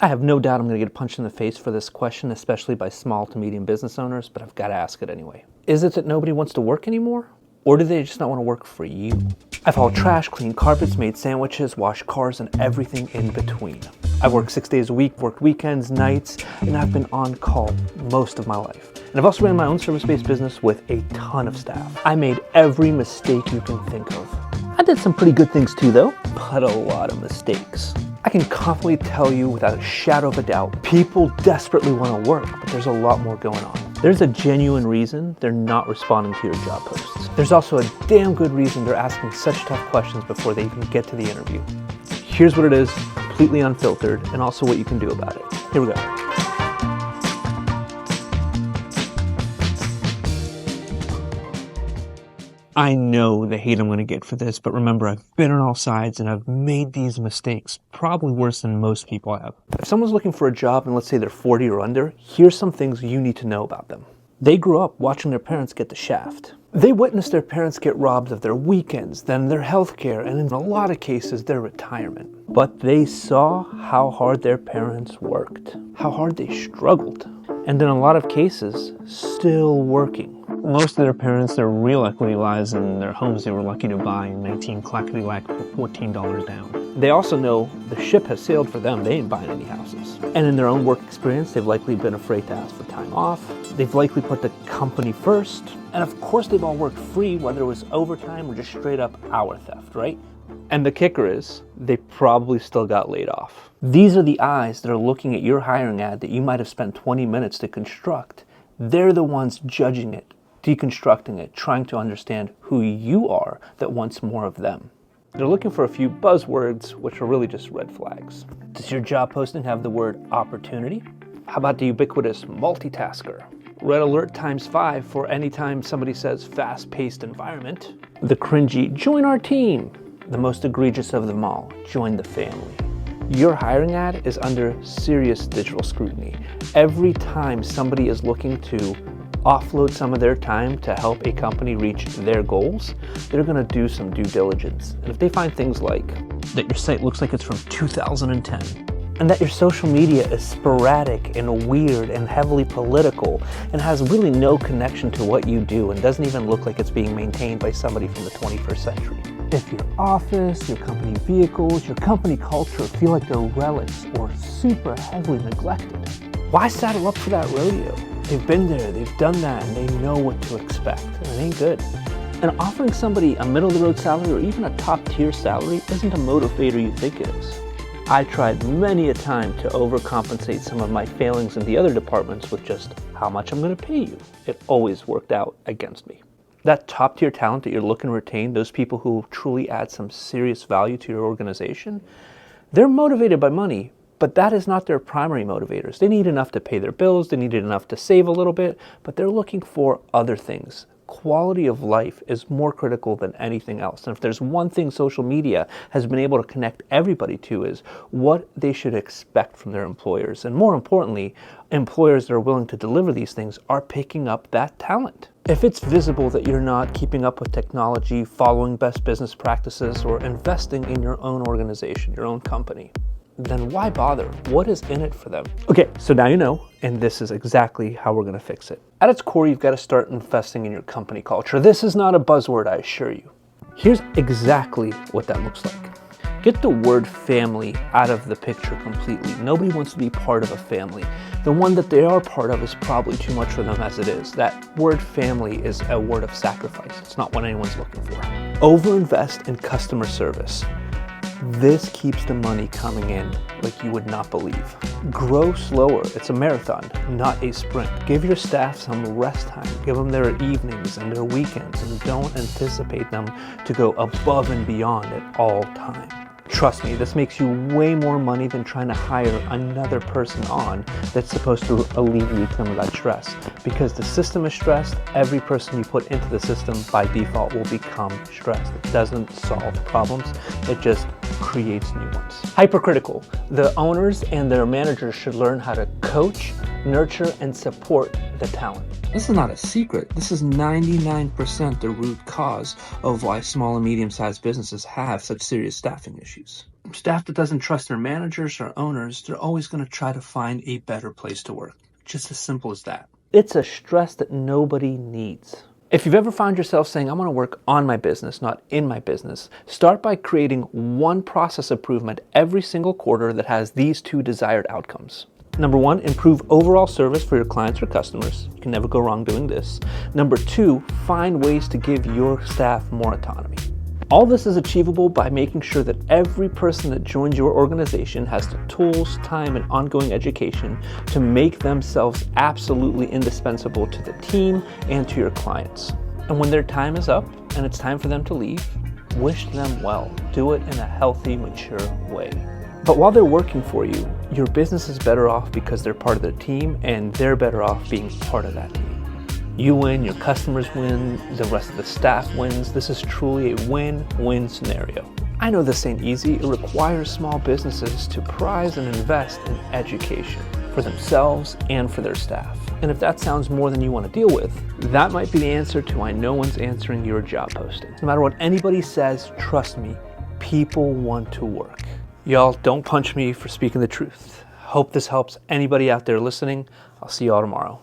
I have no doubt I'm going to get punched in the face for this question, especially by small to medium business owners, but I've got to ask it anyway. Is it that nobody wants to work anymore? Or do they just not want to work for you? I've hauled trash, cleaned carpets, made sandwiches, washed cars, and everything in between. I've worked 6 days a week, worked weekends, nights, and I've been on call most of my life. And I've also ran my own service-based business with a ton of staff. I made every mistake you can think of. I did some pretty good things too though, but a lot of mistakes. I can confidently tell you without a shadow of a doubt, people desperately want to work, but there's a lot more going on. There's a genuine reason they're not responding to your job posts. There's also a damn good reason they're asking such tough questions before they even get to the interview. Here's what it is, completely unfiltered, and also what you can do about it. Here we go. I know the hate I'm going to get for this, but remember, I've been on all sides and I've made these mistakes, probably worse than most people have. If someone's looking for a job and let's say they're 40 or under, here's some things you need to know about them. They grew up watching their parents get the shaft. They witnessed their parents get robbed of their weekends, then their health care, and in a lot of cases, their retirement. But they saw how hard their parents worked, how hard they struggled, and in a lot of cases, still working. Most of their parents, their real equity lies in their homes they were lucky to buy in 19 clackety-lack for $14 down. They also know the ship has sailed for them. They ain't buying any houses. And in their own work experience, they've likely been afraid to ask for time off. They've likely put the company first. And of course, they've all worked free, whether it was overtime or just straight up hour theft, right? And the kicker is, they probably still got laid off. These are the eyes that are looking at your hiring ad that you might have spent 20 minutes to construct. They're the ones judging it, deconstructing it, trying to understand who you are that wants more of them. They're looking for a few buzzwords, which are really just red flags. Does your job posting have the word opportunity? How about the ubiquitous multitasker? Red alert ×5 for any time somebody says fast-paced environment. The cringy, join our team. The most egregious of them all, join the family. Your hiring ad is under serious digital scrutiny. Every time somebody is looking to offload some of their time to help a company reach their goals, they're going to do some due diligence. And if they find things like that your site looks like it's from 2010, and that your social media is sporadic and weird and heavily political and has really no connection to what you do and doesn't even look like it's being maintained by somebody from the 21st century. If your office, your company vehicles, your company culture feel like they're relics or super heavily neglected, why saddle up for that rodeo? They've been there, they've done that, and they know what to expect, and it ain't good. And offering somebody a middle-of-the-road salary or even a top-tier salary isn't a motivator you think it is. I tried many a time to overcompensate some of my failings in the other departments with just how much I'm going to pay you. It always worked out against me. That top-tier talent that you're looking to retain, those people who truly add some serious value to your organization, they're motivated by money, but that is not their primary motivators. They need enough to pay their bills, they need enough to save a little bit, but they're looking for other things. Quality of life is more critical than anything else. And if there's one thing social media has been able to connect everybody to is what they should expect from their employers. And more importantly, employers that are willing to deliver these things are picking up that talent. If it's visible that you're not keeping up with technology, following best business practices, or investing in your own organization, your own company, then why bother? What is in it for them? Okay, so now you know, and this is exactly how we're gonna fix it. At its core, you've gotta start investing in your company culture. This is not a buzzword, I assure you. Here's exactly what that looks like. Get the word family out of the picture completely. Nobody wants to be part of a family. The one that they are part of is probably too much for them as it is. That word family is a word of sacrifice. It's not what anyone's looking for. Overinvest in customer service. This keeps the money coming in like you would not believe. Grow slower. It's a marathon, not a sprint. Give your staff some rest time. Give them their evenings and their weekends, and don't anticipate them to go above and beyond at all times. Trust me, this makes you way more money than trying to hire another person on that's supposed to alleviate some of that stress. Because the system is stressed, every person you put into the system by default will become stressed. It doesn't solve problems, it just creates new ones. Hypercritical. The owners and their managers should learn how to coach, nurture, and support the talent. This is not a secret. This is 99% the root cause of why small and medium-sized businesses have such serious staffing issues. Staff that doesn't trust their managers or owners, they're always going to try to find a better place to work. Just as simple as that. It's a stress that nobody needs. If you've ever found yourself saying, I want to work on my business, not in my business, start by creating one process improvement every single quarter that has these two desired outcomes. Number one, improve overall service for your clients or customers. You can never go wrong doing this. Number two, find ways to give your staff more autonomy. All this is achievable by making sure that every person that joins your organization has the tools, time, and ongoing education to make themselves absolutely indispensable to the team and to your clients. And when their time is up and it's time for them to leave, wish them well. Do it in a healthy, mature way. But while they're working for you, your business is better off because they're part of the team and they're better off being part of that team. You win, your customers win, the rest of the staff wins. This is truly a win-win scenario. I know this ain't easy. It requires small businesses to prize and invest in education for themselves and for their staff. And if that sounds more than you want to deal with, that might be the answer to why no one's answering your job posting. No matter what anybody says, trust me, people want to work. Y'all, don't punch me for speaking the truth. Hope this helps anybody out there listening. I'll see y'all tomorrow.